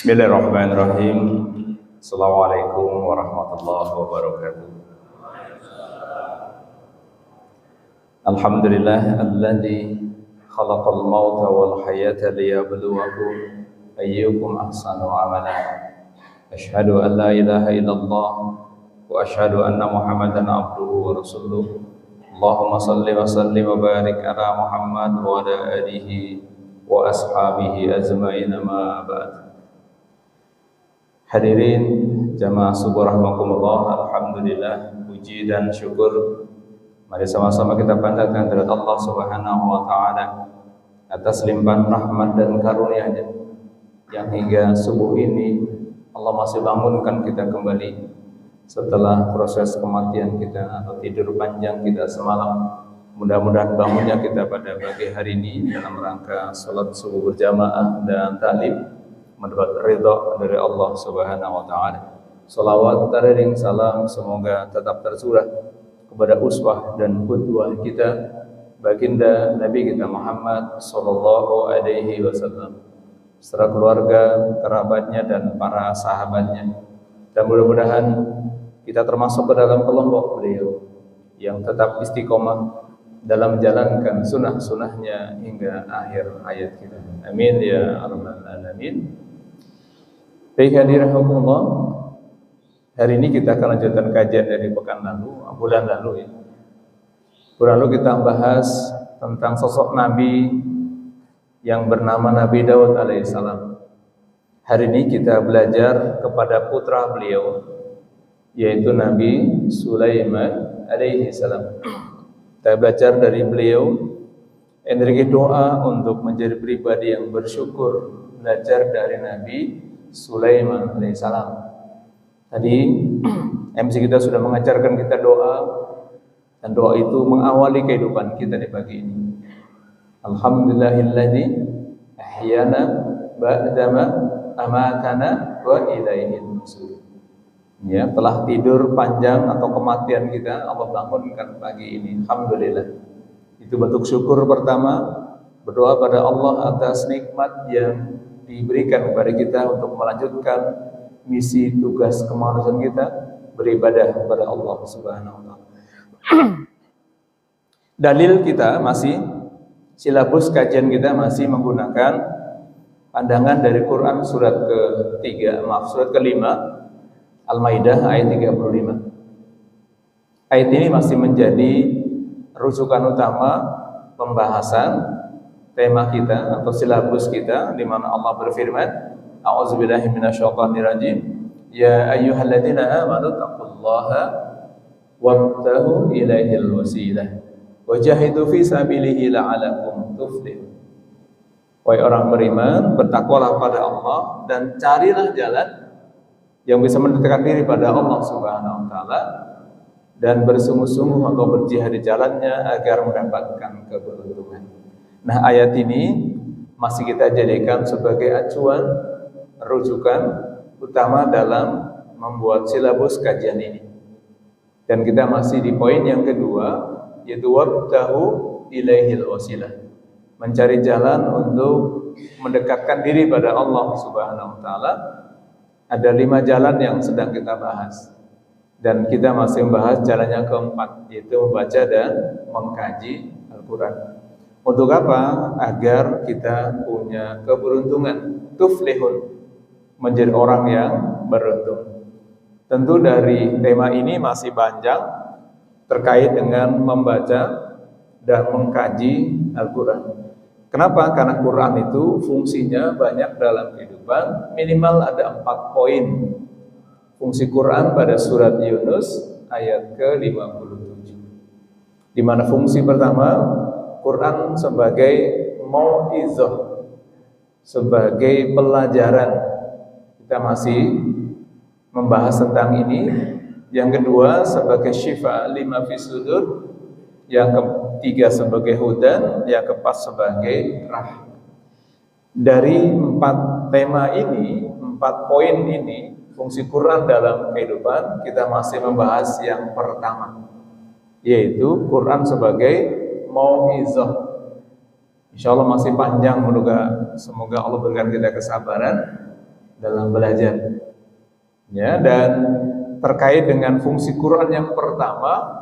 Bismillahirrahmanirrahim. Assalamualaikum warahmatullahi wabarakatuh. Alhamdulillah alladzi khalaqal mauta wal hayata liyabluwakum ayyukum ahsanu amala. Asyhadu an la ilaha illallah wa asyhadu anna Muhammadan abduhu wa rasuluh. Allahumma salli wa sallim wa barik ala Muhammad wa ala alihi wa ashabihi ajma'in, ma ba'd. Hadirin jamaah subuh rahimakumullah, alhamdulillah, puji dan syukur mari sama-sama kita panjatkan kepada Allah Subhanahu wa taala atas limpahan rahmat dan karunia-Nya yang hingga subuh ini Allah masih bangunkan kita kembali setelah proses kematian kita atau tidur panjang kita semalam. Mudah-mudahan bangunnya kita pada pagi hari ini dalam rangka salat subuh berjamaah dan taklim mendapat ridha dari Allah Subhanahu wa taala. Shalawat dan salam semoga tetap tercurah kepada uswah dan qudwah kita, baginda Nabi kita Muhammad sallallahu alaihi wasallam, serta keluarga, kerabatnya dan para sahabatnya. Dan mudah-mudahan kita termasuk ke dalam kelompok beliau yang tetap istiqomah dalam menjalankan sunnah-sunnahnya hingga akhir hayat kita. Amin ya rabbal alamin. Baik hadirin rahimakumullah, hari ini kita akan lanjutkan kajian dari bulan lalu ya. Bulan lalu kita bahas tentang sosok Nabi yang bernama Nabi Daud alaihissalam. Hari ini kita belajar kepada putra beliau, yaitu Nabi Sulaiman alaihissalam. Kita belajar dari beliau energi doa untuk menjadi pribadi yang bersyukur, belajar dari Nabi Sulaiman alaihissalam. Tadi MC kita sudah mengajarkan kita doa, dan doa itu mengawali kehidupan kita di pagi ini. Alhamdulillahilladzi ahyana ba'dama amatana wa ilaihi nusyur. Ya, telah tidur panjang atau kematian kita Allah bangunkan pagi ini. Alhamdulillah. Itu bentuk syukur pertama, berdoa pada Allah atas nikmat yang diberikan kepada kita untuk melanjutkan misi tugas kemanusiaan kita, beribadah kepada Allah Subhanahu wa taala. Dalil kita masih, silabus kajian kita masih menggunakan pandangan dari Quran surat kelima Al-Maidah ayat 35. Ayat ini masih menjadi rujukan utama pembahasan tema kita atau silabus kita, di mana Allah berfirman, a'udzubillahi minasyaitonirrajim, ya ayyuhalladzina amanu taqullaha wabtahu ilaihil wasilah wajahidu fi sabilihi la'alakum tuflihun. Wahai orang beriman, bertakwalah pada Allah dan carilah jalan yang bisa mendekatkan diri pada Allah Subhanahu wa taala dan bersungguh-sungguh atau berjihad di jalannya agar mendapatkan keberuntungan. Nah, ayat ini masih kita jadikan sebagai acuan, rujukan utama dalam membuat silabus kajian ini. Dan kita masih di poin yang kedua, yaitu wabtahu ilaihil wasilah, mencari jalan untuk mendekatkan diri pada Allah Subhanahu wa taala. Ada 5 jalan yang sedang kita bahas, dan kita masih membahas jalan yang keempat, yaitu membaca dan mengkaji Al-Quran. Untuk apa? Agar kita punya keberuntungan, tuflihun, menjadi orang yang beruntung. Tentu dari tema ini masih panjang terkait dengan membaca dan mengkaji Al-Quran. Kenapa? Karena Quran itu fungsinya banyak dalam kehidupan. Minimal ada 4 poin fungsi Quran pada surat Yunus ayat ke-57. Di mana fungsi pertama, Quran sebagai mau'izah, sebagai pelajaran. Kita masih membahas tentang ini. Yang kedua sebagai syifa lima fi sudur, yang ketiga sebagai hudan, yang keempat sebagai rahmat. Dari 4 tema ini, 4 poin ini, fungsi Quran dalam kehidupan, kita masih membahas yang pertama, yaitu Quran sebagai mau'izah. Insya Allah masih panjang, semoga Allah berikan kita kesabaran. dalam belajar. Ya, dan terkait dengan fungsi Quran yang pertama,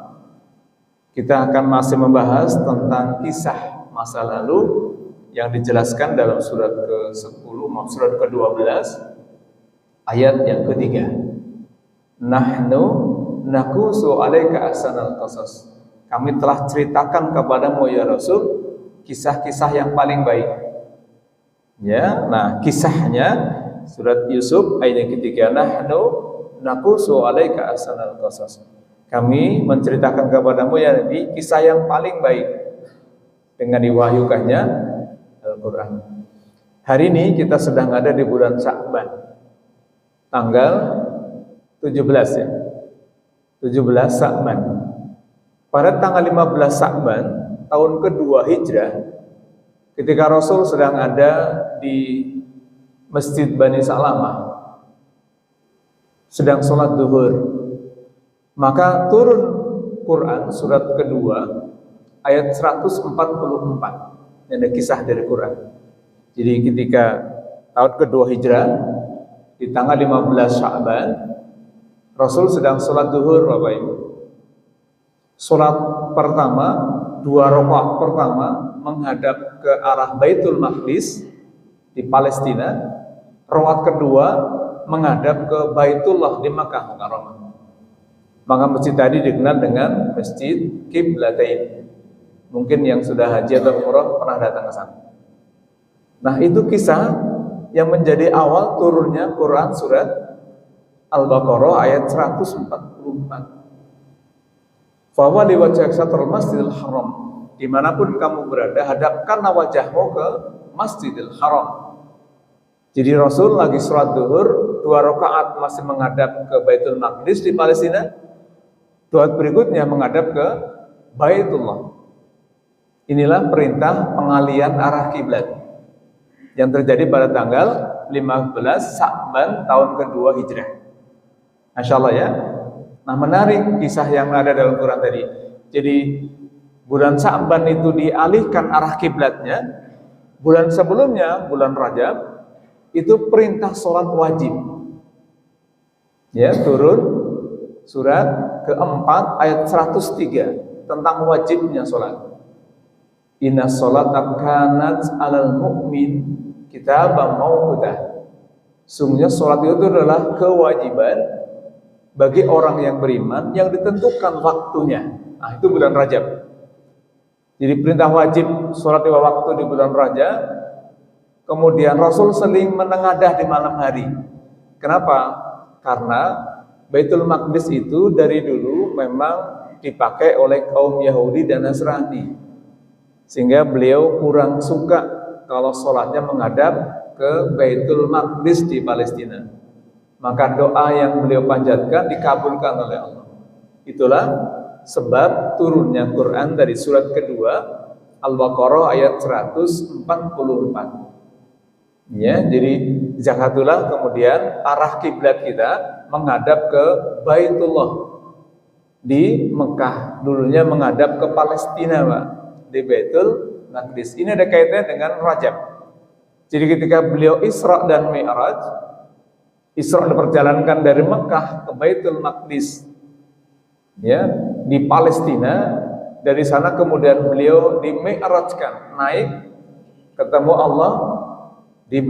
kita akan masih membahas tentang kisah masa lalu yang dijelaskan dalam surat ke-10, surat ke-12, ayat yang ketiga. Nahnu naqusu 'alaika ahsanal qasas. Kami telah ceritakan kepadamu ya Rasul kisah-kisah yang paling baik. Ya, nah kisahnya surat Yusuf ayat ketiga, nahnu naqusu 'alaika ahsanal qasas. Kami menceritakan kepadamu ya Nabi kisah yang paling baik dengan diwahyukannya Al-Quran. Hari ini kita sedang ada di bulan Sya'ban, tanggal 17 ya, 17 Sya'ban. Pada tanggal 15 Sya'ban tahun kedua Hijrah, ketika Rasul sedang ada di Masjid Bani Salamah, sedang sholat duhur, maka turun Quran surat kedua ayat 144. Ini ada kisah dari Quran. Jadi ketika tahun kedua Hijrah di tanggal 15 Sya'ban, Rasul sedang sholat duhur, Bapak Ibu. Sholat pertama, 2 rakaat pertama menghadap ke arah Baitul Maqdis di Palestina. Rakaat kedua menghadap ke Baitullah di Makkah Mukarramah. Maka masjid tadi dikenal dengan Masjid Qiblatain. Mungkin yang sudah haji atau umrah pernah datang ke sana. Nah, itu kisah yang menjadi awal turunnya Quran surat Al-Baqarah ayat 144. Fa wali wajhaka syatral Masjidil Haram. Dimanapun kamu berada, hadapkanlah wajahmu ke Masjidil Haram. Jadi Rasul lagi sholat duhur, 2 rakaat masih menghadap ke Baitul Maqdis di Palestina. Doa berikutnya menghadap ke Baitullah. Inilah perintah pengalian arah kiblat yang terjadi pada tanggal 15 Sya'ban tahun kedua Hijrah. Masya Allah ya. Nah, menarik kisah yang ada dalam Quran tadi. Jadi bulan Sya'ban itu dialihkan arah kiblatnya. Bulan sebelumnya, bulan Rajab, itu perintah sholat wajib. Ya, turun surat keempat ayat 103 tentang wajibnya sholat. Inna sholata kanat alal mu'min kitaban mawquta. Sungguhnya sholat itu adalah kewajiban bagi orang yang beriman yang ditentukan waktunya. Nah, itu bulan Rajab. Jadi perintah wajib sholat 5 waktu di bulan Rajab. Kemudian Rasul sering menengadah di malam hari. Kenapa? Karena Baitul Maqdis itu dari dulu memang dipakai oleh kaum Yahudi dan Nasrani, sehingga beliau kurang suka kalau sholatnya menghadap ke Baitul Maqdis di Palestina. Maka doa yang beliau panjatkan dikabulkan oleh Allah. Itulah sebab turunnya Quran dari surat kedua Al-Baqarah ayat 144. Ya, jadi zakatullah kemudian arah kiblat kita menghadap ke Baitullah di Mekah. Dulunya menghadap ke Palestina, Pak, di Baitul Maqdis. Ini ada kaitannya dengan Rajab. Jadi ketika beliau Isra dan Mi'raj, Isra diperjalankan dari Mekah ke Baitul Maqdis, ya, di Palestina. Dari sana kemudian beliau di Mi'rajkan, naik ketemu Allah di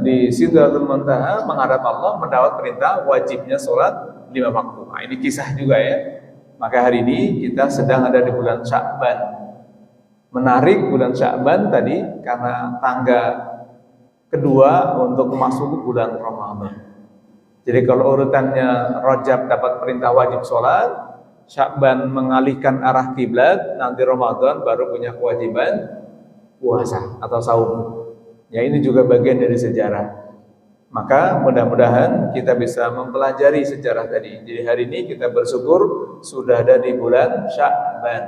di Sidratul Muntaha, menghadap Allah, mendapat perintah wajibnya sholat 5 waktu. Nah, ini kisah juga ya. Maka hari ini kita sedang ada di bulan Sya'ban. Menarik bulan Sya'ban tadi karena tangga kedua untuk masuk bulan Ramadan. Jadi kalau urutannya Rajab dapat perintah wajib sholat, Sya'ban mengalihkan arah kiblat, nanti Ramadan baru punya kewajiban puasa atau saum. Ya, ini juga bagian dari sejarah. Maka mudah-mudahan kita bisa mempelajari sejarah tadi. Jadi hari ini kita bersyukur sudah ada di bulan Sya'ban.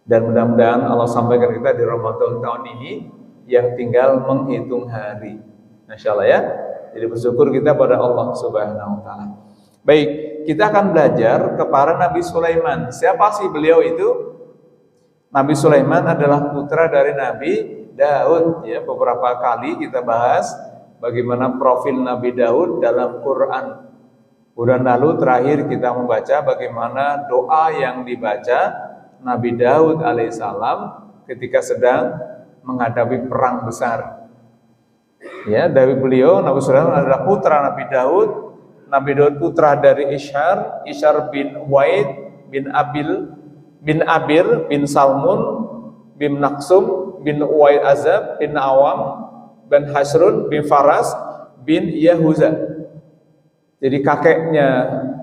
Dan mudah-mudahan Allah sampaikan kita di Ramadan tahun ini yang tinggal menghitung hari. Masya Allah ya. Jadi bersyukur kita pada Allah Subhanahu wa ta'ala. Baik, kita akan belajar kepada Nabi Sulaiman. Siapa sih beliau itu? Nabi Sulaiman adalah putra dari Nabi Daud, ya. Beberapa kali kita bahas bagaimana profil Nabi Daud dalam Quran. Bulan lalu terakhir kita membaca bagaimana doa yang dibaca Nabi Daud alaihissalam ketika sedang menghadapi perang besar. Ya, dari beliau Nabi Sulaiman adalah putra Nabi Daud. Nabi Daud putra dari Ishar bin Waid bin Abir bin Salmun bin Naksum bin Uwaid Azab bin Awam bin Hasrun bin Faras bin Yahuza. Jadi kakeknya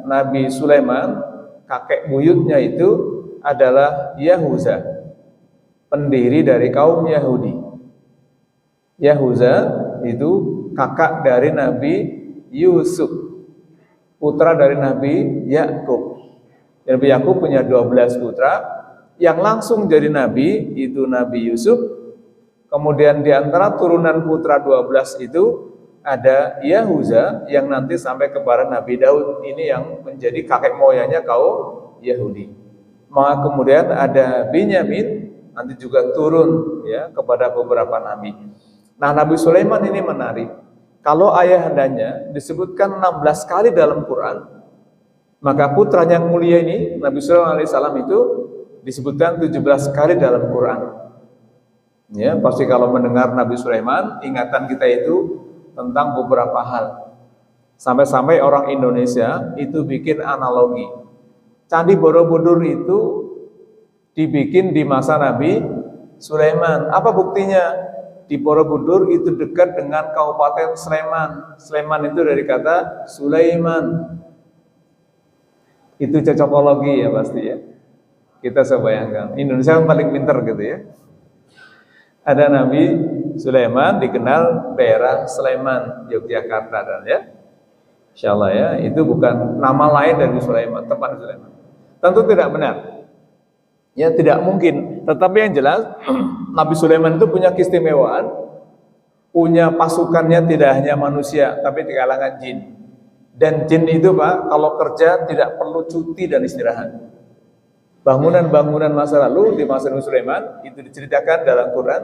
Nabi Sulaiman, kakek buyutnya itu adalah Yahuza, pendiri dari kaum Yahudi. Yahuza itu kakak dari Nabi Yusuf, putra dari Nabi Yakub. Nabi Yakub punya 12 putra, yang langsung jadi nabi itu Nabi Yusuf. Kemudian di antara turunan putra 12 itu ada Yahuza yang nanti sampai kepada Nabi Daud, ini yang menjadi kakek moyangnya kaum Yahudi. Maka kemudian ada Binyamin, nanti juga turun ya kepada beberapa nabi. Nah, Nabi Sulaiman ini menarik. Kalau ayahandanya disebutkan 16 kali dalam Quran, maka putranya yang mulia ini Nabi Sulaiman alaihissalam itu disebutkan 17 kali dalam Quran. Ya, pasti kalau mendengar Nabi Sulaiman, ingatan kita itu tentang beberapa hal. Sampai-sampai orang Indonesia itu bikin analogi. Candi Borobudur itu dibikin di masa Nabi Sulaiman. Apa buktinya? Di Borobudur itu dekat dengan Kabupaten Sleman. Sleman itu dari kata Sulaiman. Itu cocokologi ya pasti ya. Kita sebayangkan. Indonesia yang paling pintar gitu ya. Ada Nabi Sulaiman, dikenal daerah Sleman, Yogyakarta dan ya. Insyaallah ya, itu bukan nama lain dari Sulaiman, tempat Sulaiman. Tentu tidak benar. Ya, tidak mungkin. Tetapi yang jelas Nabi Sulaiman itu punya keistimewaan, punya pasukannya tidak hanya manusia, tapi di kalangan jin. Dan jin itu Pak, kalau kerja tidak perlu cuti dan istirahat. Bangunan-bangunan masa lalu di masa Nabi Sulaiman itu diceritakan dalam Quran,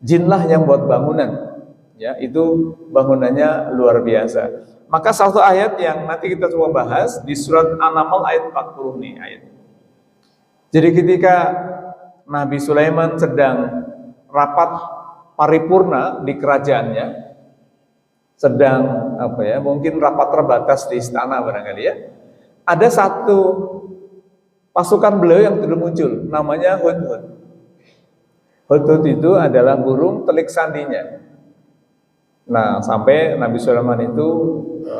jinlah yang buat bangunan. Ya, itu bangunannya luar biasa. Maka satu ayat yang nanti kita coba bahas di surat An-Naml ayat 40 nih ayatnya. Jadi ketika Nabi Sulaiman sedang rapat paripurna di kerajaannya, sedang mungkin rapat terbatas di istana barangkali ya, ada satu pasukan beliau yang tidak muncul, namanya Hudhud. Hudhud itu adalah burung telik sandinya. Nah, sampai Nabi Sulaiman itu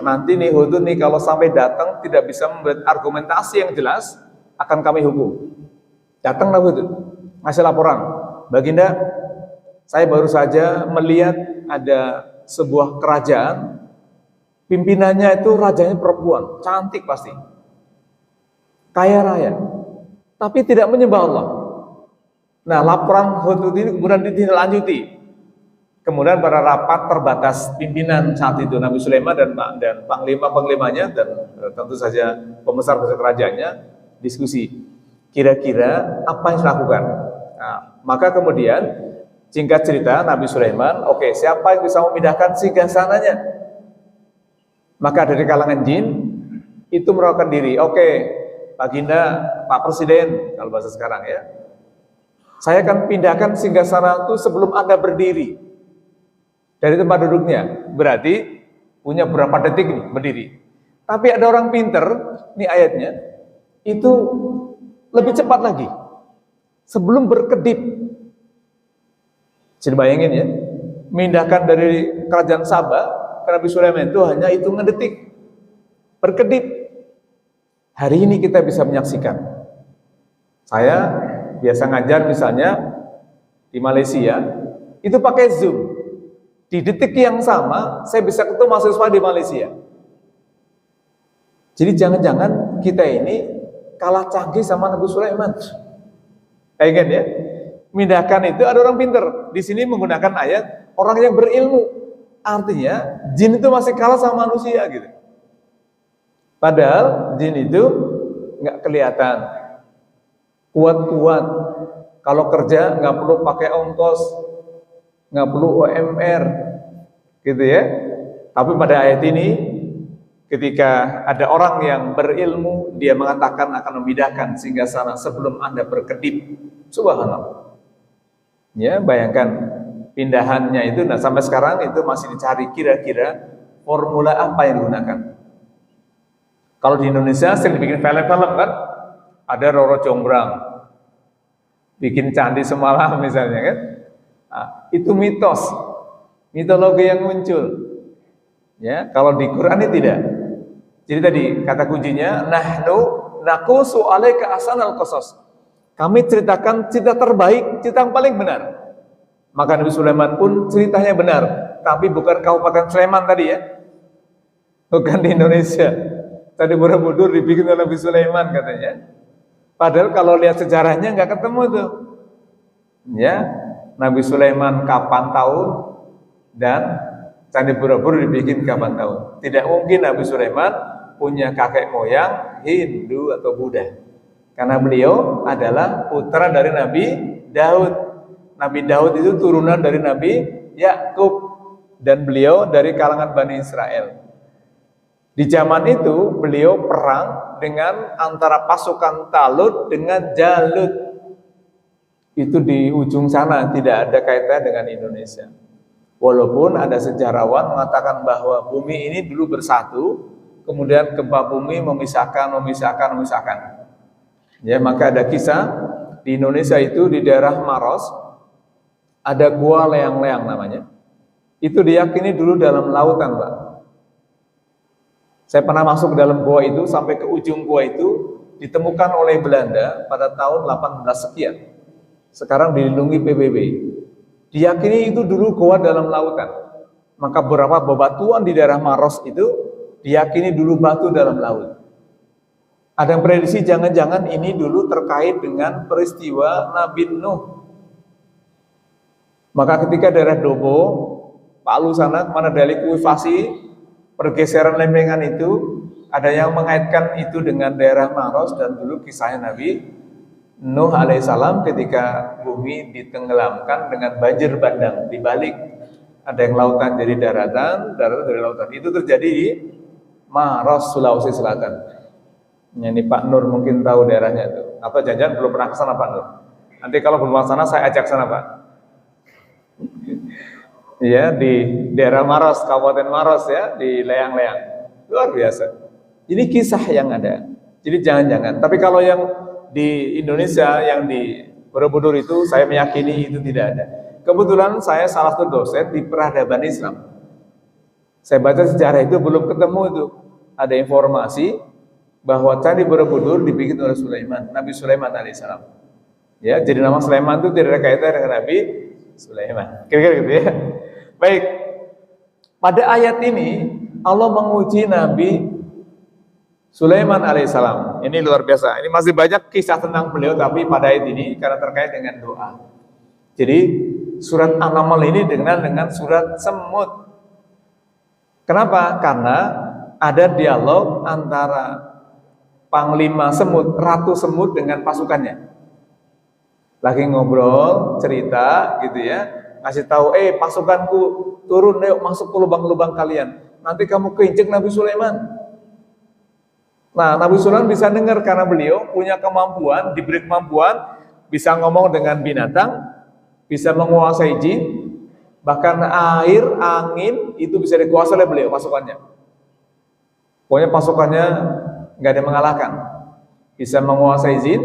nanti nih Hudhud nih kalau sampai datang tidak bisa membuat argumentasi yang jelas, akan kami hukum. Datanglah Hudhud, ngasih laporan, Baginda, saya baru saja melihat ada sebuah kerajaan, pimpinannya itu rajanya perempuan, cantik pasti, kaya raya, tapi tidak menyembah Allah. Nah, laporan Hudhud ini kemudian ditindaklanjuti. Kemudian pada rapat terbatas pimpinan saat itu Nabi Sulaiman dan panglima-panglimanya dan tentu saja pembesar-pembesar kerajaannya diskusi. Kira-kira apa yang dilakukan? Nah, maka kemudian singkat cerita Nabi Sulaiman, oke, siapa yang bisa memindahkan singgasananya? Maka dari kalangan jin itu merawakan diri. Oke, Baginda, Pak Presiden, kalau bahasa sekarang ya, saya akan pindahkan singgasana itu sebelum Anda berdiri dari tempat duduknya. Berarti punya berapa detik nih berdiri. Tapi ada orang pinter, ini ayatnya, itu lebih cepat lagi. Sebelum berkedip. Jadi bayangin ya, memindahkan dari kerajaan Sabah ke Nabi Sulaiman itu hanya hitungan detik. Berkedip. Hari ini kita bisa menyaksikan. Saya biasa ngajar misalnya di Malaysia, itu pakai Zoom. Di detik yang sama, saya bisa ketemu mahasiswa di Malaysia. Jadi jangan-jangan kita ini kalah canggih sama Nabi Sulaiman. Kayak ya, memindahkan itu ada orang pinter. Di sini menggunakan ayat orang yang berilmu. Artinya jin itu masih kalah sama manusia gitu. Padahal jin itu nggak kelihatan, kuat-kuat. Kalau kerja nggak perlu pakai ongkos, nggak perlu UMR, gitu ya. Tapi pada ayat ini ketika ada orang yang berilmu, dia mengatakan akan memindahkan singgasana sebelum Anda berkedip. Subhanallah. Ya, bayangkan pindahannya itu. Nah, sampai sekarang itu masih dicari kira-kira formula apa yang digunakan. Kalau di Indonesia sering dibikin film-film kan, ada Roro Jonggrang, bikin candi semalam misalnya kan. Nah, itu mitos, mitologi yang muncul. Ya, kalau di Quran ini tidak. Jadi tadi kata kuncinya, nahnu naqusu 'alaika ahsanal qasas. Kami ceritakan cerita terbaik, cerita yang paling benar. Maka Nabi Sulaiman pun ceritanya benar, tapi bukan Kabupaten Sleman tadi ya. Bukan di Indonesia. Tadi Borobudur dibikin oleh Nabi Sulaiman katanya. Padahal kalau lihat sejarahnya nggak ketemu tuh. Ya, Nabi Sulaiman kapan tahun dan Candi Borobudur dibikin kapan tahun. Tidak mungkin Nabi Sulaiman punya kakek moyang Hindu atau Buddha. Karena beliau adalah putra dari Nabi Daud. Nabi Daud itu turunan dari Nabi Yakub dan beliau dari kalangan Bani Israel. Di zaman itu beliau perang dengan antara pasukan Talut dengan Jalut. Itu di ujung sana, tidak ada kaitannya dengan Indonesia. Walaupun ada sejarawan mengatakan bahwa bumi ini dulu bersatu, kemudian gempa bumi memisahkan. Ya, maka ada kisah di Indonesia itu di daerah Maros ada gua leang-leang namanya. Itu diyakini dulu dalam lautan, Pak. Saya pernah masuk ke dalam gua itu, sampai ke ujung gua itu ditemukan oleh Belanda pada tahun 18 sekian. Sekarang dilindungi PBB. Diyakini itu dulu gua dalam lautan. Maka beberapa bebatuan di daerah Maros itu diyakini dulu batu dalam laut. Ada yang prediksi jangan-jangan ini dulu terkait dengan peristiwa Nabi Nuh. Maka ketika daerah Dobo, Palu sana, kemana dari likuifasi, pergeseran lempengan itu, ada yang mengaitkan itu dengan daerah Maros dan dulu kisahnya Nabi Nuh alaihissalam ketika bumi ditenggelamkan dengan banjir bandang dibalik. Ada yang lautan jadi daratan, daratan dari lautan. Itu terjadi di Maros, Sulawesi Selatan. Ini Pak Nur mungkin tahu daerahnya itu. Atau jangan-jangan belum pernah ke sana Pak Nur. Nanti kalau belum ke sana saya ajak sana Pak. Ya, di daerah Maros, Kabupaten Maros ya, di Leang-Leang. Luar biasa. Ini kisah yang ada. Jadi jangan-jangan. Tapi kalau yang di Indonesia, yang di Borobudur itu, saya meyakini itu tidak ada. Kebetulan saya salah satu dosen di peradaban Islam. Saya baca sejarah itu belum ketemu itu. Ada informasi bahwa Candi Borobudur dibikin oleh Sulaiman, Nabi Sulaiman alaihissalam. Ya, jadi nama Sulaiman itu tidak ada kaitan dengan Nabi Sulaiman. Kira-kira gitu ya. Baik. Pada ayat ini Allah menguji Nabi Sulaiman alaihissalam. Ini luar biasa. Ini masih banyak kisah tentang beliau, tapi pada ayat ini karena terkait dengan doa. Jadi surat An-Naml ini dengan surat semut. Kenapa? Karena ada dialog antara panglima semut, ratu semut dengan pasukannya. Lagi ngobrol, cerita gitu ya, ngasih tahu, pasukanku turun, yuk masuk ke lubang-lubang kalian. Nanti kamu keinjek Nabi Sulaiman. Nah, Nabi Sulaiman bisa dengar karena beliau punya kemampuan, diberi kemampuan, bisa ngomong dengan binatang, bisa menguasai jin, bahkan air, angin, itu bisa dikuasai oleh beliau, pasukannya. Pokoknya pasukannya nggak ada yang mengalahkan. Bisa menguasai jin,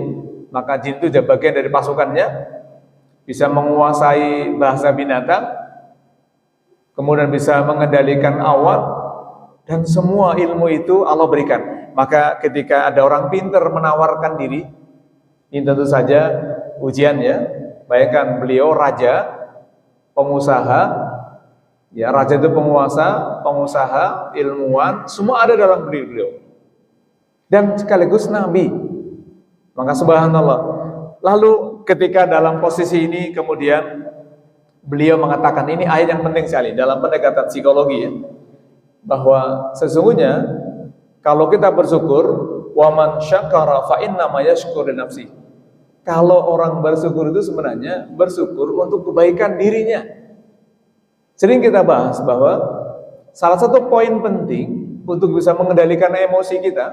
maka jin itu jadi bagian dari pasukannya. Bisa menguasai bahasa binatang, kemudian bisa mengendalikan awan, dan semua ilmu itu Allah berikan. Maka ketika ada orang pintar menawarkan diri, ini tentu saja ujian ya. Bayangkan beliau raja, pengusaha, ya raja itu penguasa, pengusaha, ilmuwan, semua ada dalam diri beliau. Dan sekaligus Nabi. Maka subhanallah. Lalu ketika dalam posisi ini kemudian beliau mengatakan, ini ayat yang penting sekali dalam pendekatan psikologi ya, bahwa sesungguhnya kalau kita bersyukur, wa man syakara fa inna ma yashkuru li nafsi. Kalau orang bersyukur itu sebenarnya bersyukur untuk kebaikan dirinya. Sering kita bahas bahwa salah satu poin penting untuk bisa mengendalikan emosi kita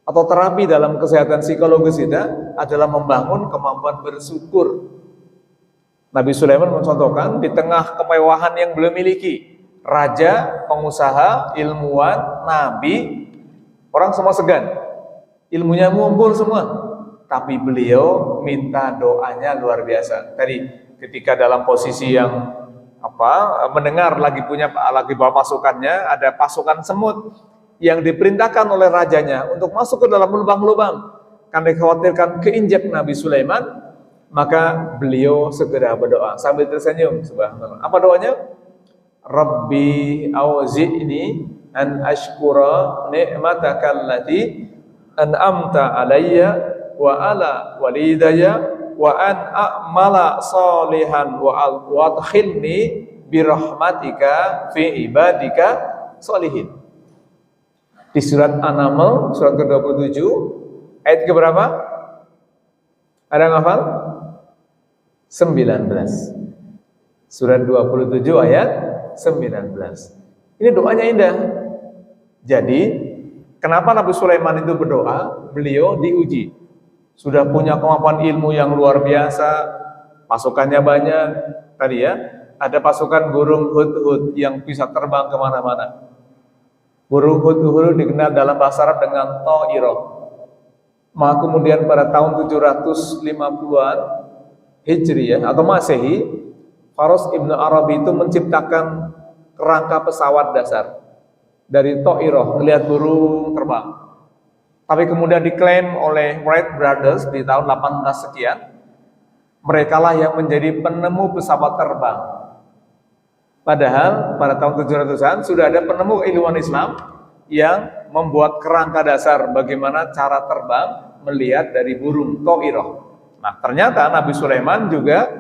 atau terapi dalam kesehatan psikologis kita adalah membangun kemampuan bersyukur. Nabi Sulaiman mencontohkan di tengah kemewahan yang beliau miliki, raja, pengusaha, ilmuwan, nabi, orang semua segan, ilmunya ngumpul semua, tapi beliau minta doanya luar biasa. Tadi ketika dalam posisi yang mendengar lagi bawa pasukannya, ada pasukan semut yang diperintahkan oleh rajanya untuk masuk ke dalam lubang-lubang karena dikhawatirkan keinjak Nabi Sulaiman, maka beliau segera berdoa sambil tersenyum. Subhanallah. Apa doanya? Rabbi auzi'ni an ashkura ni'mataka allati an'amta alayya wa ala walidayya wa an a'mala salihan wa adkhilni birahmatika fi ibadika sholihin. Di surat An-Naml surat ke-27 ayat ke berapa? Ada yang hafal? 19. Surat 27 ayat 19. Ini doanya indah. Jadi kenapa Nabi Sulaiman itu berdoa? Beliau diuji. Sudah punya kemampuan ilmu yang luar biasa, pasukannya banyak. Tadi ya, ada pasukan burung hudhud yang bisa terbang kemana-mana. Burung hudhud dikenal dalam bahasa Arab dengan ta'irah. Maka kemudian pada tahun 750-an Hijriyah atau Masehi, Faros Ibnu Arabi itu menciptakan kerangka pesawat dasar dari ta'irah, melihat burung terbang. Tapi kemudian diklaim oleh Wright Brothers di tahun 18 sekian, mereka lah yang menjadi penemu pesawat terbang. Padahal pada tahun 700-an sudah ada penemu ilmuwan Islam yang membuat kerangka dasar bagaimana cara terbang melihat dari burung ta'irah. Nah, ternyata Nabi Sulaiman juga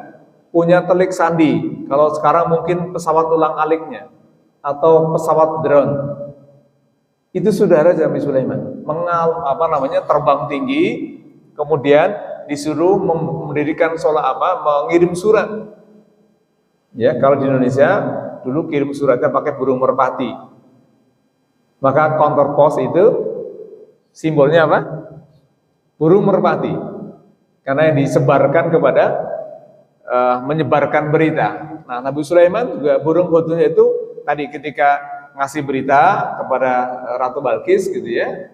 punya telik sandi. Kalau sekarang mungkin pesawat ulang-aliknya atau pesawat drone. Itu sudah ada Nabi Sulaiman terbang tinggi, kemudian disuruh mendirikan mengirim surat. Ya, kalau di Indonesia dulu kirim suratnya pakai burung merpati. Maka kantor pos itu simbolnya apa? Burung merpati. Karena yang disebarkan kepada menyebarkan berita. Nah, Nabi Sulaiman juga burung hudhudnya itu tadi ketika ngasih berita kepada Ratu Balkis gitu ya.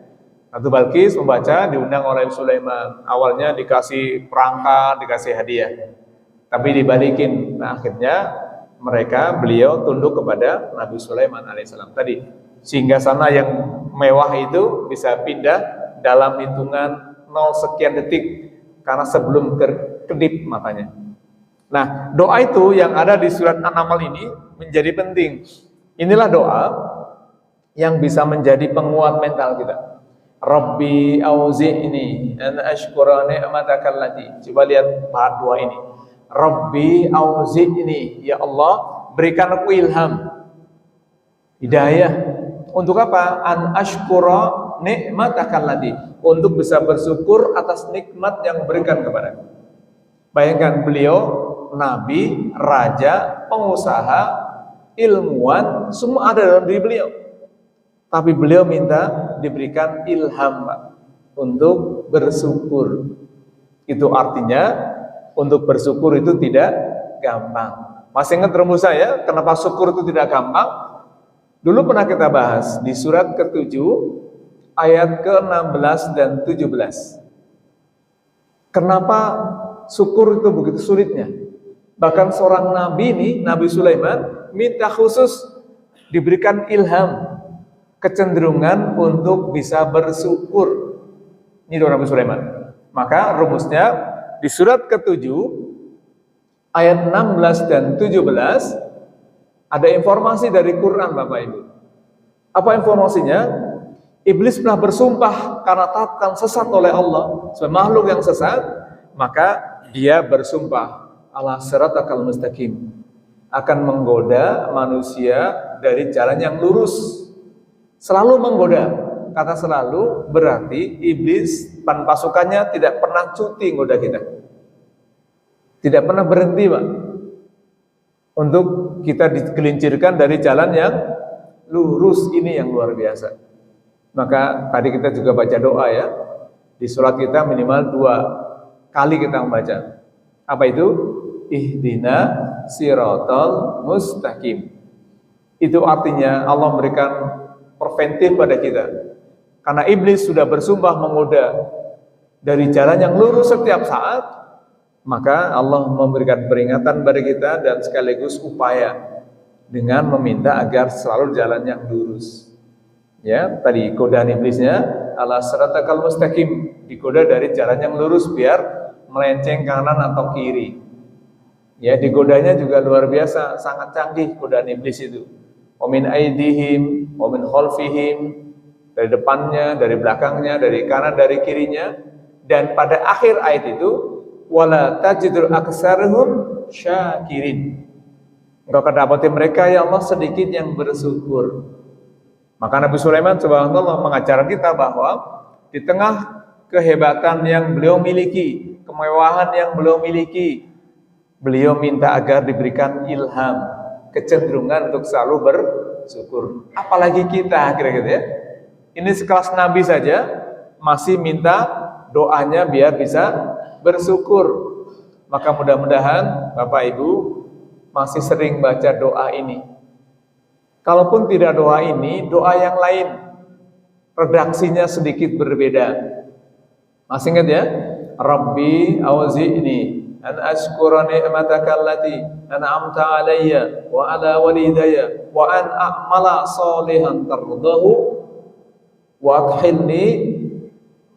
Ratu Balkis membaca, diundang oleh Sulaiman. Awalnya dikasih perangkat, dikasih hadiah. Tapi dibalikin. Nah, akhirnya beliau tunduk kepada Nabi Sulaiman alaihissalam tadi. Sehingga sana yang mewah itu bisa pindah dalam hitungan 0 sekian detik karena sebelum terkedip matanya. Nah, doa itu yang ada di surat An-Naml ini menjadi penting. Inilah doa yang bisa menjadi penguat mental kita. Rabbi auzi'ni an ashkura ni'mataka allati. Coba lihat doa ini. Rabbi auzi'ni, ya Allah, berikan aku ilham, hidayah. Untuk apa? An ashkura ni'mataka allati. Untuk bisa bersyukur atas nikmat yang berikan kepadaku. Bayangkan beliau nabi, raja, pengusaha, ilmuwan, semua ada dalam diri beliau. Tapi beliau minta diberikan ilham, Pak, untuk bersyukur. Itu artinya untuk bersyukur itu tidak gampang. Masih ingat rumus saya, kenapa syukur itu tidak gampang? Dulu pernah kita bahas di surat ke-7 ayat ke-16 dan 17. Kenapa syukur itu begitu sulitnya? Bahkan seorang nabi ini, Nabi Sulaiman, minta khusus diberikan ilham, kecenderungan untuk bisa bersyukur. Ini doa Nabi Sulaiman. Maka rumusnya di surat ke-7 ayat 16 dan 17 ada informasi dari Quran, Bapak Ibu. Apa informasinya? Iblis pernah bersumpah karena takkan sesat oleh Allah, sebagai makhluk yang sesat, maka dia bersumpah ala siratal mustaqim, akan menggoda manusia dari jalan yang lurus. Selalu menggoda. Kata selalu berarti iblis dan pasukannya tidak pernah cuti menggoda kita. Tidak pernah berhenti, Pak, untuk kita digelincirkan dari jalan yang lurus. Ini yang luar biasa. Maka tadi kita juga baca doa ya. Di sholat kita minimal 2 kali kita membaca. Apa itu? Ihdina siratal mustaqim. Itu artinya Allah memberikan preventif pada kita. Karena iblis sudah bersumpah menggoda dari jalan yang lurus setiap saat, maka Allah memberikan peringatan pada kita dan sekaligus upaya dengan meminta agar selalu jalan yang lurus. Ya, tadi godaan iblisnya ala siratal mustaqim, digoda dari jalan yang lurus biar melenceng kanan atau kiri. Ya, digodanya juga luar biasa, sangat canggih godaan iblis itu. Wa min aidihim wa min khalfihim, dari depannya, dari belakangnya, dari kanan, dari kirinya. Dan pada akhir ayat itu, wala tajidul aktsarhum syakirin. Engkau akan dapati mereka ya Allah sedikit yang bersyukur. Maka Nabi Sulaiman subhanallah mengajarkan kita bahwa di tengah kehebatan yang beliau miliki, kemewahan yang beliau miliki, beliau minta agar diberikan ilham, kecenderungan untuk selalu bersyukur. Apalagi kita kira-kira ya. Ini sekelas Nabi saja masih minta doanya biar bisa bersyukur. Maka mudah-mudahan Bapak Ibu masih sering baca doa ini. Kalaupun tidak doa ini, doa yang lain redaksinya sedikit berbeda. Masih ingat ya? Rabbi auzi'ni an ashkura ni'mataka allati an'amta 'alayya wa 'ala walidayya wa an a'mala shalihan tardahu wa adkhilni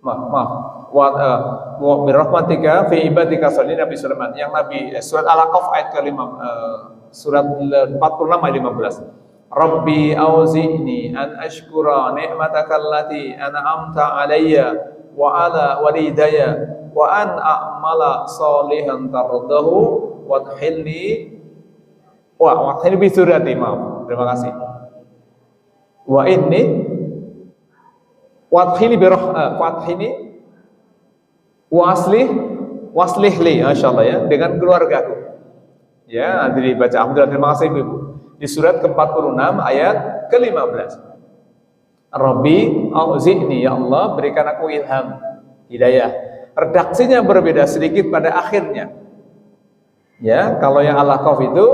wa birahmatika fi ibadika salihin. Nabi Sulaiman yang Nabi surat Al-Aqaf ayat ke-5 surat 46 ayat 15. Rabbi auzi'ni an ashkura ni'mataka allati an'amta 'alayya wa 'ala walidayya wa an a'mala shalihan tardahu wa adkhilni bi surati. Terima kasih. Wa inni wadkhili wadkhini waslih li, masyaallah ya, dengan keluargaku. Ya, nanti dibaca. Alhamdulillah, terima kasih Ibu. Di surat ke-46 ayat ke-15. Rabbi auzi'ni, ya Allah berikan aku ilham, hidayah. Redaksinya berbeda sedikit pada akhirnya. Ya, kalau yang Al-Aqaf itu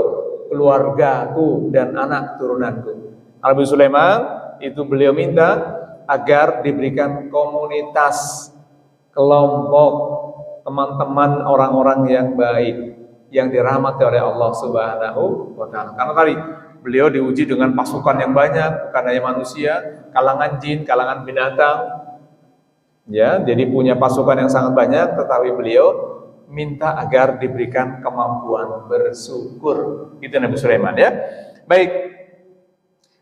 keluargaku dan anak turunanku. Nabi Sulaiman itu beliau minta agar diberikan komunitas, kelompok, teman-teman orang-orang yang baik, yang dirahmati oleh Allah Subhanahu wa Ta'ala. Karena tadi beliau diuji dengan pasukan yang banyak, bukan hanya manusia, kalangan jin, kalangan binatang. Ya, jadi punya pasukan yang sangat banyak, tetapi beliau minta agar diberikan kemampuan bersyukur. Itu Nabi Sulaiman ya. Baik.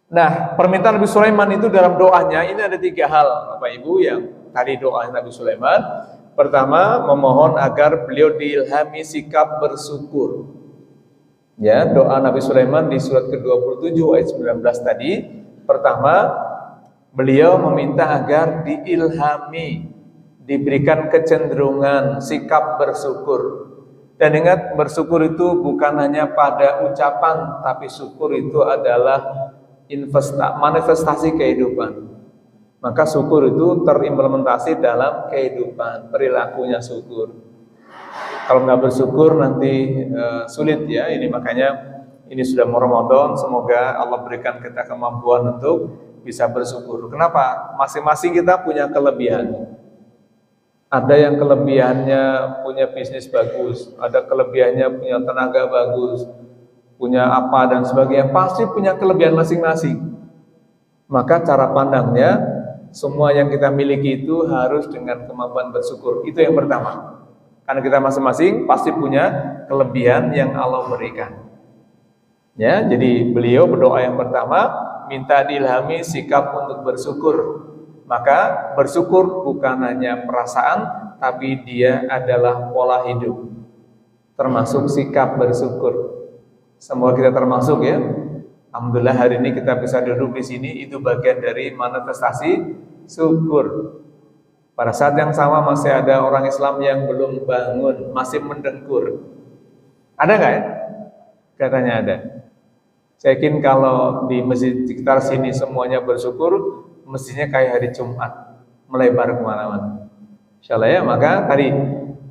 Nah, permintaan Nabi Sulaiman itu dalam doanya ini ada 3 hal, Bapak Ibu, yang tadi doa Nabi Sulaiman. Pertama, memohon agar beliau diilhami sikap bersyukur. Ya, doa Nabi Sulaiman di surat ke-27 ayat 19 tadi. Pertama, beliau meminta agar diilhami, diberikan kecenderungan sikap bersyukur. Dan ingat, bersyukur itu bukan hanya pada ucapan, tapi syukur itu adalah manifestasi kehidupan. Maka syukur itu terimplementasi dalam kehidupan, perilakunya syukur. Kalau nggak bersyukur nanti sulit ya. Ini makanya ini sudah mau Ramadan, semoga Allah berikan kita kemampuan untuk bisa bersyukur. Kenapa? Masing-masing kita punya kelebihan. Ada yang kelebihannya punya bisnis bagus, ada kelebihannya punya tenaga bagus, punya apa dan sebagainya. Pasti punya kelebihan masing-masing. Maka cara pandangnya, semua yang kita miliki itu harus dengan kemampuan bersyukur. Itu yang pertama. Karena kita masing-masing pasti punya kelebihan yang Allah berikan. Ya, jadi beliau berdoa yang pertama, minta diilhami sikap untuk bersyukur. Maka bersyukur bukan hanya perasaan, tapi dia adalah pola hidup. Termasuk sikap bersyukur. Semoga kita termasuk ya. Alhamdulillah hari ini kita bisa duduk di sini, itu bagian dari manifestasi syukur. Pada saat yang sama masih ada orang Islam yang belum bangun, masih mendengkur. Ada nggak ya? Katanya ada. Saya yakin kalau di masjid sekitar sini semuanya bersyukur, mestinya kayak hari Jumat, melebar kemana-mana. Insyaallah ya, maka tadi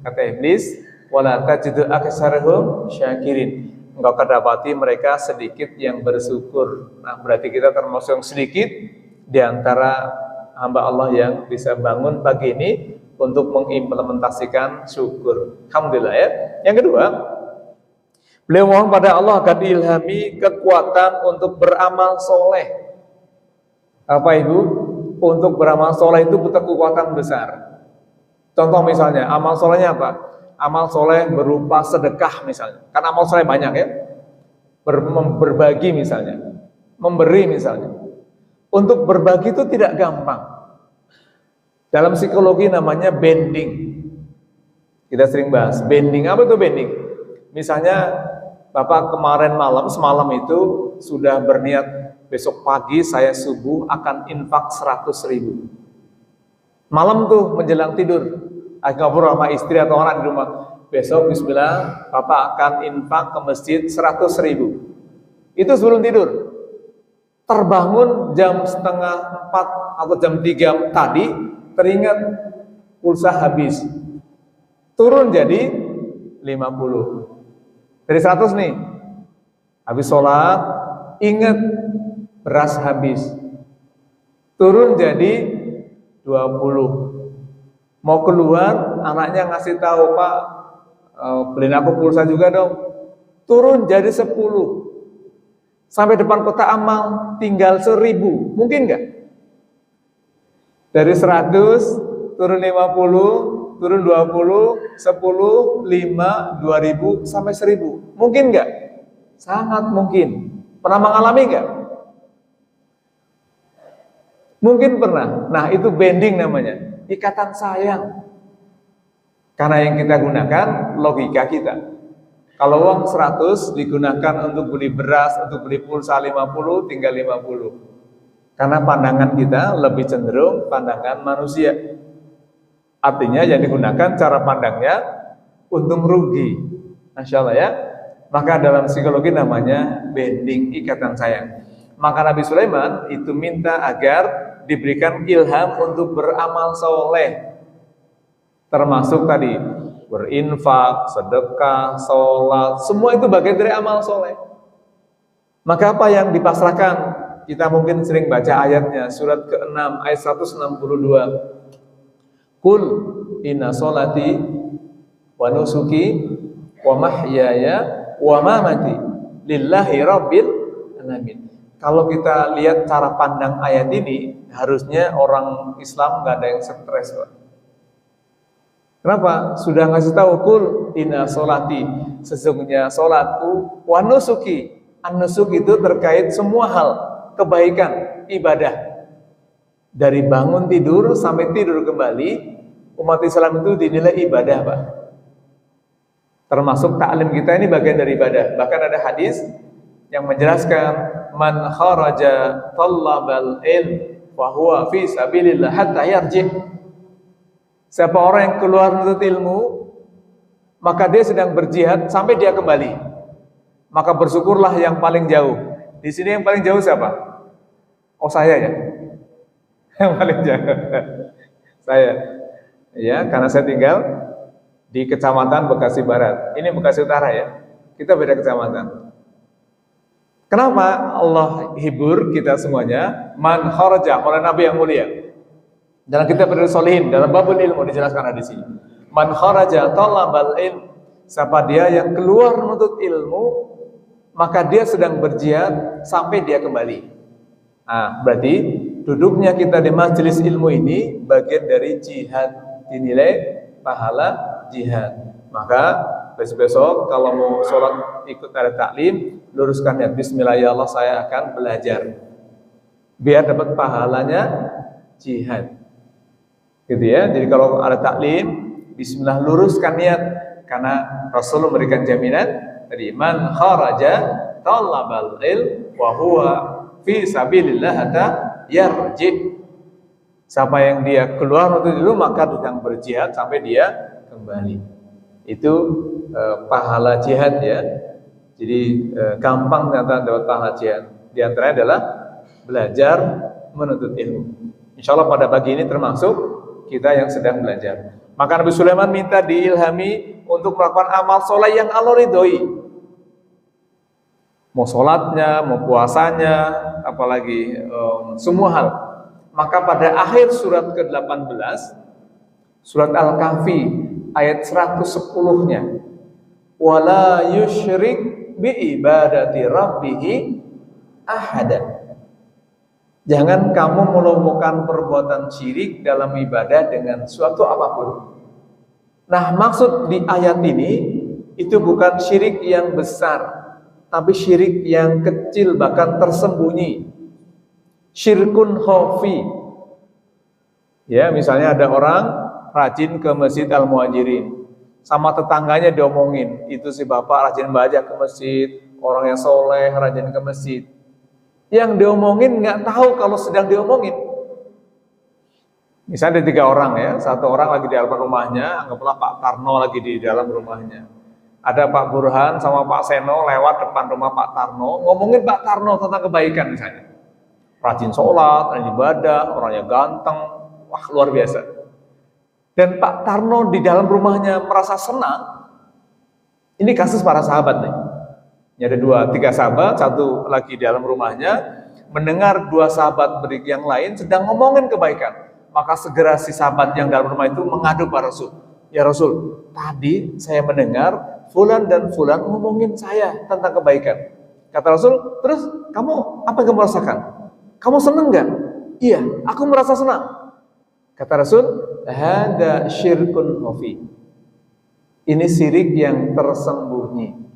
kata iblis, wala tajidu aktsarahum syakirin. Engkau kedapati mereka sedikit yang bersyukur. Nah, berarti kita termasuk yang sedikit di antara hamba Allah yang bisa bangun pagi ini untuk mengimplementasikan syukur. Alhamdulillah ya. Yang kedua, beliau mohon pada Allah agar diilhami kekuatan untuk beramal soleh. Apa Ibu? Untuk beramal soleh itu butuh kekuatan besar. Contoh misalnya, amal solehnya apa? Amal soleh berupa sedekah misalnya. Karena amal soleh banyak ya. Berbagi misalnya. Memberi misalnya. Untuk berbagi itu tidak gampang. Dalam psikologi namanya bending. Kita sering bahas. Bending, apa itu bending? Misalnya, Bapak kemarin malam, semalam itu sudah berniat besok pagi saya subuh akan infak 100.000. Malam tuh menjelang tidur, ngobrol sama istri atau orang di rumah, besok bismillah Bapak akan infak ke masjid 100.000. Itu sebelum tidur. Terbangun jam 3:30 atau jam 3 tadi, teringat pulsa habis. Turun jadi 50. Dari 100 nih, habis sholat, ingat beras habis. Turun jadi 20. Mau keluar, anaknya ngasih tahu, Pak, beliin aku pulsa juga dong. Turun jadi 10. Sampai depan kota amal, tinggal 1.000. Mungkin nggak? Dari 100, turun 50, turun 20, 10, 5, 2.000, sampai 1.000. Mungkin nggak? Sangat mungkin. Pernah mengalami nggak? Mungkin pernah. Nah, itu bending namanya. Ikatan sayang. Karena yang kita gunakan logika kita. Kalau uang 100 digunakan untuk beli beras, untuk beli pulsa 50, tinggal 50. Karena pandangan kita lebih cenderung pandangan manusia. Artinya yang digunakan cara pandangnya untung rugi. Masya Allah ya. Maka dalam psikologi namanya bending, ikatan sayang. Maka Nabi Sulaiman itu minta agar diberikan ilham untuk beramal soleh, termasuk tadi berinfak, sedekah, sholat, semua itu bagian dari amal soleh. Maka apa yang dipasrahkan? Kita mungkin sering baca ayatnya, surat ke-6 ayat 162. Qul inna sholati wa nusuki wa mahyaya wa mamati lillahi rabbil alamin. Kalau kita lihat cara pandang ayat ini, harusnya orang Islam nggak ada yang stres, Pak. Kenapa? Sudah ngasih tahu, kul inna sholati, sesungguhnya sholatku, wa nusuki. An-nusuk itu terkait semua hal kebaikan, ibadah. Dari bangun tidur sampai tidur kembali, umat Islam itu dinilai ibadah, Pak. Termasuk ta'lim kita ini bagian dari ibadah. Bahkan ada hadis yang menjelaskan man kharaja talabal ilm wa huwa fi sabilillah hatta yarji. Siapa orang yang keluar menuntut ilmu, maka dia sedang berjihad sampai dia kembali. Maka bersyukurlah yang paling jauh. Di sini yang paling jauh siapa? Oh, saya ya. Yang paling jauh. Saya. Ya, karena saya tinggal di Kecamatan Bekasi Barat. Ini Bekasi Utara ya. Kita beda kecamatan. Kenapa Allah hibur kita semuanya? Man kharaja, oleh Nabi yang mulia. Dalam kitab Riyadhus Shalihin, dalam babul ilmu dijelaskan di sini. Man kharaja talabal ilm, siapa dia yang keluar menuntut ilmu, maka dia sedang berjihad sampai dia kembali. Nah, berarti duduknya kita di majelis ilmu ini bagian dari jihad, dinilai pahala jihad. Maka besok-besok kalau mau sholat ikut ada taklim, luruskan niat bismillah ya Allah saya akan belajar biar dapat pahalanya jihad, gitu ya. Jadi kalau ada taklim, bismillah luruskan niat, karena Rasul memberikan jaminan tadi man kharaja talabal ilm wa huwa fi sabilillah hatta yarji. Siapa yang dia keluar untuk dulu maka sedang berjihad sampai dia kembali. Itu pahala jihad ya. Jadi gampang ternyata dapat pengajian. Di antaranya adalah belajar menuntut ilmu. Insya Allah pada pagi ini termasuk kita yang sedang belajar. Maka Nabi Sulaiman minta diilhami untuk melakukan amal soleh yang Allah ridhoi. Mau sholatnya, mau puasanya, apalagi semua hal. Maka pada akhir surat ke-18, surat Al-Kahfi ayat 110-nya, wala yusyrik bi ibadati rabbihi ahada. Jangan kamu melumpuhkan perbuatan syirik dalam ibadah dengan suatu apapun. Nah, maksud di ayat ini itu bukan syirik yang besar, tapi syirik yang kecil bahkan tersembunyi. Syirkun khafi. Ya, misalnya ada orang rajin ke Masjid Al-Muhajirin, sama tetangganya diomongin, itu si bapak rajin baca ke masjid, orang yang soleh rajin ke masjid. Yang diomongin nggak tahu kalau sedang diomongin. Misalnya ada 3 orang ya, 1 orang lagi di dalam rumahnya, anggaplah Pak Tarno lagi di dalam rumahnya. Ada Pak Burhan sama Pak Seno lewat depan rumah Pak Tarno, ngomongin Pak Tarno tentang kebaikan misalnya. Rajin sholat, rajin ibadah, orangnya ganteng, wah luar biasa. Dan Pak Tarno di dalam rumahnya merasa senang. Ini kasus para sahabat nih. Ada 2, 3 sahabat, satu lagi di dalam rumahnya, mendengar 2 sahabat yang lain sedang ngomongin kebaikan. Maka segera si sahabat yang dalam rumah itu mengadu Pak Rasul. Ya Rasul, tadi saya mendengar fulan dan fulan ngomongin saya tentang kebaikan. Kata Rasul, terus kamu apa yang kamu rasakan? Kamu senang gak? Iya, aku merasa senang. Kata Rasul, hada syirkun khafi. Ini syirik yang tersembunyi.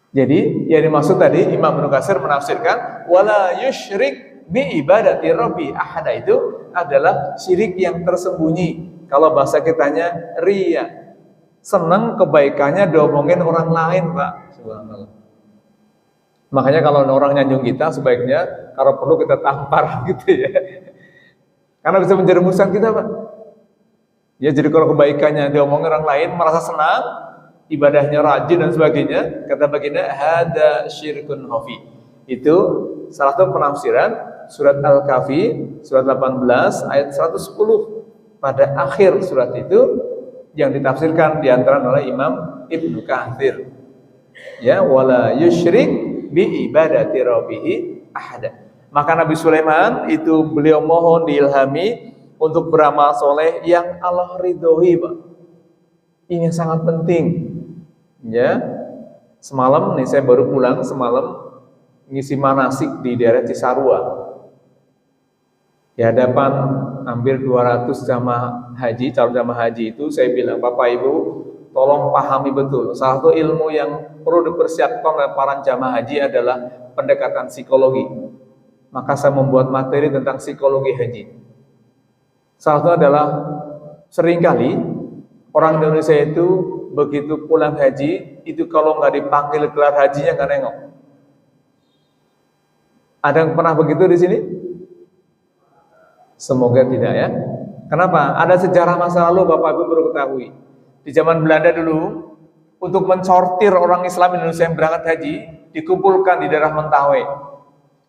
Jadi yang dimaksud tadi Imam Ibnu Katsir menafsirkan wala yusyrik bi ibadati rabbi ahada, itu adalah syirik yang tersembunyi. Kalau bahasa kitanya riya. Senang kebaikannya diomongin orang lain, Pak. Subhanallah. Makanya kalau orang nyanjung kita sebaiknya kalau perlu kita tampar gitu ya. Karena bisa menjerumuskan kita, Pak. Ya, jadi kalau kebaikannya diomongin orang lain merasa senang, ibadahnya rajin dan sebagainya, kata baginda hada syirkun khafi. Itu salah satu penafsiran surat Al-Kahfi surat 18 ayat 110. Pada akhir surat itu yang ditafsirkan diantara oleh Imam Ibnu Katsir. Ya, wala yusyrik bi ibadati rabbihi ahada. Maka Nabi Sulaiman itu beliau mohon diilhami untuk beramal soleh yang Allah ridhoi, Pak. Ini yang sangat penting. Ya, semalam nih saya baru pulang semalam ngisi manasik di daerah Cisarua. Di hadapan hampir 200 jamaah haji, calon jamaah haji itu saya bilang, Bapak Ibu, tolong pahami betul. Salah satu ilmu yang perlu dipersiapkan oleh para jamaah haji adalah pendekatan psikologi. Maka saya membuat materi tentang psikologi haji. Salah satu adalah seringkali orang Indonesia itu begitu pulang haji, itu kalau nggak dipanggil gelar hajinya nggak nengok. Ada yang pernah begitu di sini? Semoga tidak ya. Kenapa? Ada sejarah masa lalu Bapak Ibu perlu ketahui. Di zaman Belanda dulu, untuk mensortir orang Islam Indonesia yang berangkat haji, dikumpulkan di daerah Mentawai.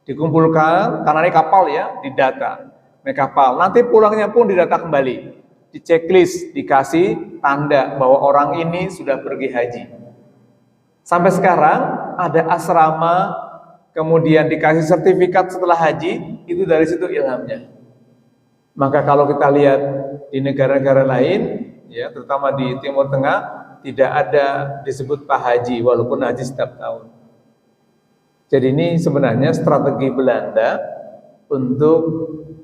Dikumpulkan, karena ini kapal ya, didata. Naik kapal, nanti pulangnya pun didata kembali. Di checklist, dikasih tanda bahwa orang ini sudah pergi haji. Sampai sekarang ada asrama, kemudian dikasih sertifikat setelah haji, itu dari situ ilhamnya. Maka kalau kita lihat di negara-negara lain, ya terutama di Timur Tengah, tidak ada disebut Pak Haji, walaupun haji setiap tahun. Jadi ini sebenarnya strategi Belanda untuk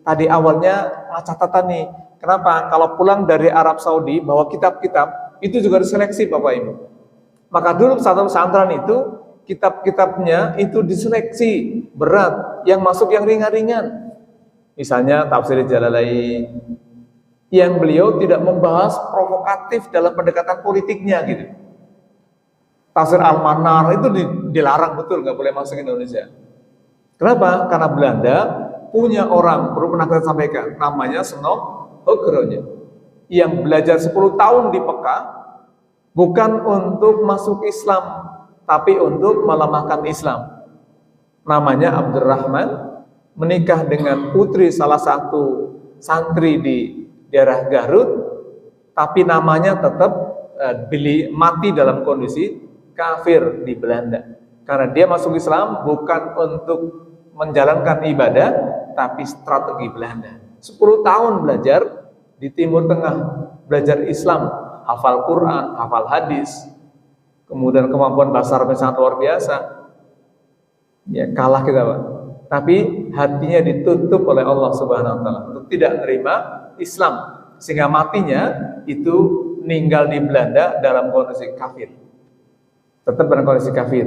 tadi awalnya catatan nih. Kenapa? Kalau pulang dari Arab Saudi bawa kitab-kitab itu juga diseleksi Bapak Ibu. Maka dulu pesantren itu kitab-kitabnya itu diseleksi berat, yang masuk yang ringan-ringan. Misalnya tafsir Jalalain yang beliau tidak membahas provokatif dalam pendekatan politiknya gitu. Tafsir Al-Manar itu dilarang betul, nggak boleh masuk ke Indonesia. Kenapa? Karena Belanda punya orang, perlu pernah kita sampaikan, namanya Senok Hogronya, yang belajar 10 tahun di Mekah, bukan untuk masuk Islam, tapi untuk melemahkan Islam. Namanya Abdurrahman, menikah dengan putri salah satu santri di daerah Garut, tapi namanya tetap mati dalam kondisi kafir di Belanda. Karena dia masuk Islam bukan untuk menjalankan ibadah, tapi strategi Belanda. 10 tahun belajar di Timur Tengah, belajar Islam, hafal Quran, hafal hadis, kemudian kemampuan bahasa Arab yang sangat luar biasa. Ya, kalah kita, Pak. Tapi hatinya ditutup oleh Allah Subhanahu wa taala untuk tidak menerima Islam, sehingga matinya itu meninggal di Belanda dalam kondisi kafir. Tetap dalam kondisi kafir.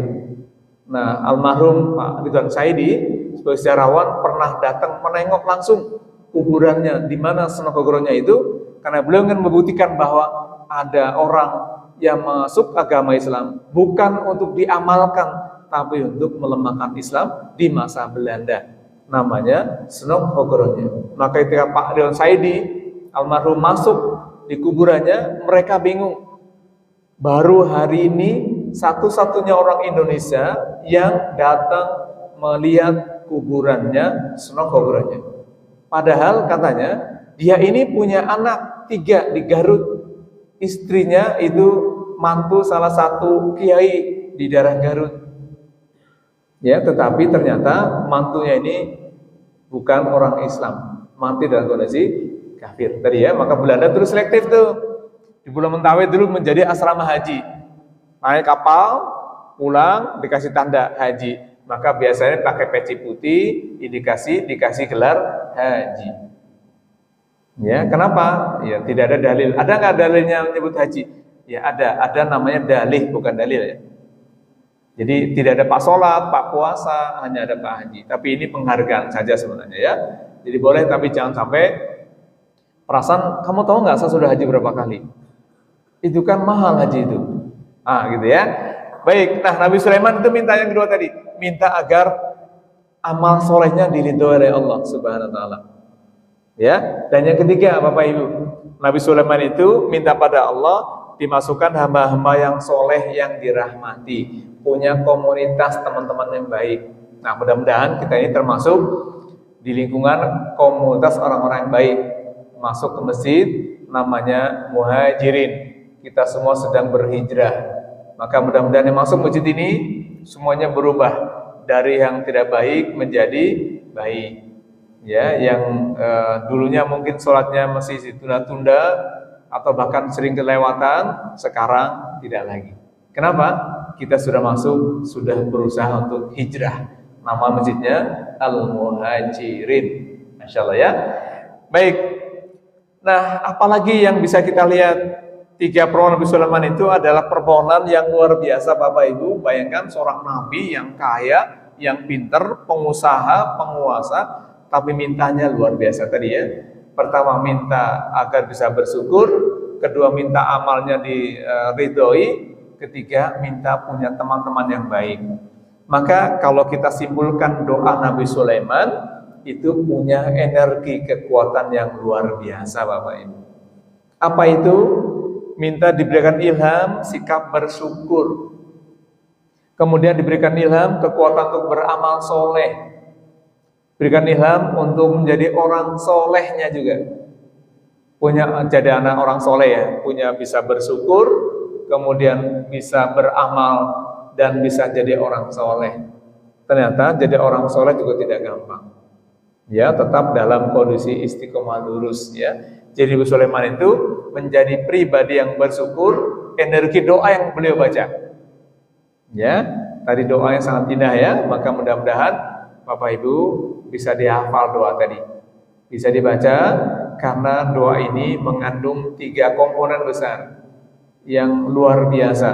Nah, almarhum Pak Ridwan Saidi sebagai sejarawan pernah datang menengok langsung kuburannya di mana Senokogoronya itu, karena beliau ingin membuktikan bahwa ada orang yang masuk agama Islam bukan untuk diamalkan, tapi untuk melemahkan Islam di masa Belanda. Namanya Senokogoronya. Maka ketika Pak Ridwan Saidi almarhum masuk di kuburannya, mereka bingung. Baru hari ini satu-satunya orang Indonesia yang datang melihat kuburannya Senokogoronya. Padahal katanya dia ini punya anak 3 di Garut. Istrinya itu mantu salah satu kiai di daerah Garut. Ya, tetapi ternyata mantunya ini bukan orang Islam, mati dalam kondisi kafir. Tadi ya, maka Belanda terus selektif tuh. Di Pulau Mentawai dulu menjadi asrama haji. Naik kapal, pulang dikasih tanda haji. Maka biasanya pakai peci putih, dikasih gelar haji. Ya, kenapa? Ya, tidak ada dalil. Ada nggak dalilnya menyebut haji? Ya ada namanya dalih, bukan dalil ya. Jadi tidak ada pak sholat, pak puasa, hanya ada pak haji. Tapi ini penghargaan saja sebenarnya ya. Jadi boleh, tapi jangan sampai perasaan, kamu tahu nggak saya sudah haji berapa kali? Itu kan mahal haji itu. Gitu ya. Baik, nah Nabi Sulaiman itu minta yang kedua tadi, minta agar amal solehnya diridhoi oleh Allah Subhanahu wa taala. Ya, dan yang ketiga Bapak Ibu, Nabi Sulaiman itu minta pada Allah dimasukkan hamba-hamba yang soleh yang dirahmati, punya komunitas teman-teman yang baik. Nah, mudah-mudahan kita ini termasuk di lingkungan komunitas orang-orang yang baik. Masuk ke masjid namanya Muhajirin. Kita semua sedang berhijrah. Maka mudah-mudahan yang masuk masjid ini semuanya berubah dari yang tidak baik menjadi baik. Ya, yang dulunya mungkin sholatnya masih ditunda-tunda atau bahkan sering kelewatan, sekarang tidak lagi. Kenapa? Kita sudah masuk, sudah berusaha untuk hijrah. Nama masjidnya Al-Muhajirin. Masya Allah ya. Baik. Nah, apalagi yang bisa kita lihat? 3 permohonan Nabi Sulaiman itu adalah permohonan yang luar biasa Bapak Ibu. Bayangkan seorang nabi yang kaya, yang pinter, pengusaha, penguasa, tapi mintanya luar biasa tadi ya. Pertama minta agar bisa bersyukur, kedua minta amalnya diridhoi, ketiga minta punya teman-teman yang baik. Maka kalau kita simpulkan doa Nabi Sulaiman itu punya energi kekuatan yang luar biasa Bapak Ibu. Apa itu? Minta diberikan ilham sikap bersyukur. Kemudian diberikan ilham kekuatan untuk beramal soleh. Berikan ilham untuk menjadi orang solehnya juga. Punya jadi anak orang soleh ya, punya bisa bersyukur, kemudian bisa beramal dan bisa jadi orang soleh. Ternyata jadi orang soleh juga tidak gampang. Ya, tetap dalam kondisi istiqomah lurus ya. Jadi Nabi Sulaiman itu menjadi pribadi yang bersyukur, energi doa yang beliau baca. Ya, tadi doanya sangat indah ya, maka mudah-mudahan Bapak Ibu bisa dihafal doa tadi. Bisa dibaca karena doa ini mengandung 3 komponen besar yang luar biasa.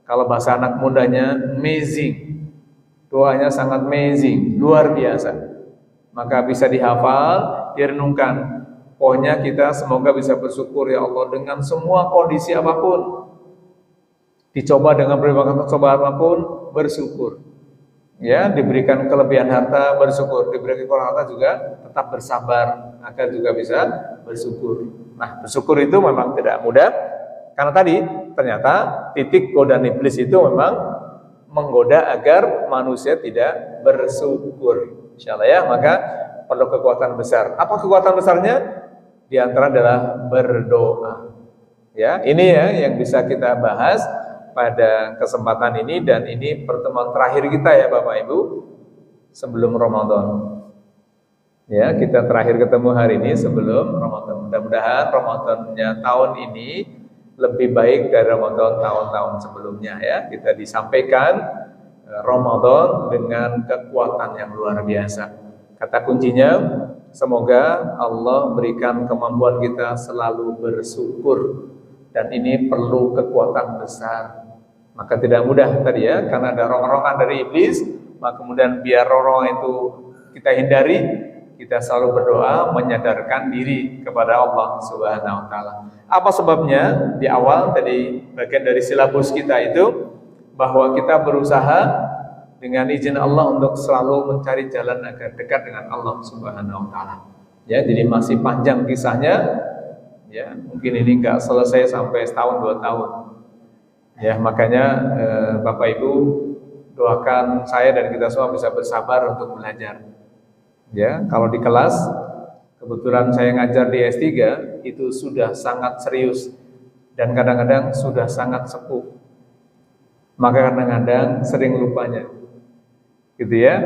Kalau bahasa anak mudanya amazing. Doanya sangat amazing, luar biasa. Maka bisa dihafal, direnungkan. Pokoknya kita semoga bisa bersyukur ya Allah dengan semua kondisi apapun. Dicoba dengan berbagai cobaan apapun, bersyukur. Ya, diberikan kelebihan harta, bersyukur. Diberikan kurang harta juga tetap bersabar agar juga bisa bersyukur. Nah, bersyukur itu memang tidak mudah karena tadi ternyata titik godaan iblis itu memang menggoda agar manusia tidak bersyukur. Insyaallah ya, maka perlu kekuatan besar. Apa kekuatan besarnya? Di antara adalah berdoa. Ya, ini ya yang bisa kita bahas pada kesempatan ini, dan ini pertemuan terakhir kita ya Bapak Ibu sebelum Ramadan. Ya, kita terakhir ketemu hari ini sebelum Ramadan. Mudah-mudahan Ramadannya tahun ini lebih baik dari Ramadan tahun-tahun sebelumnya ya. Kita disampaikan Ramadan dengan kekuatan yang luar biasa. Kata kuncinya, semoga Allah berikan kemampuan kita selalu bersyukur, dan ini perlu kekuatan besar. Maka tidak mudah tadi ya, karena ada rong-rongan dari iblis, maka kemudian biar rong-rongan itu kita hindari, kita selalu berdoa menyadarkan diri kepada Allah Subhanahu wa taala. Apa sebabnya? Di awal tadi bagian dari silabus kita itu bahwa kita berusaha dengan izin Allah untuk selalu mencari jalan agar dekat dengan Allah Subhanahu wa taala. Ya, jadi masih panjang kisahnya. Ya, mungkin ini enggak selesai sampai setahun 2 tahun. Ya, makanya Bapak Ibu doakan saya dan kita semua bisa bersabar untuk belajar. Ya, kalau di kelas kebetulan saya ngajar di S3 itu sudah sangat serius dan kadang-kadang sudah sangat sepuh. Maka kadang-kadang sering lupanya. Gitu ya.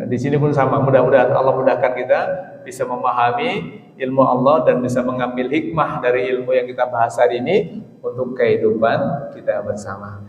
Di sini pun sama, mudah-mudahan Allah mudahkan kita bisa memahami ilmu Allah dan bisa mengambil hikmah dari ilmu yang kita bahas hari ini untuk kehidupan kita bersama.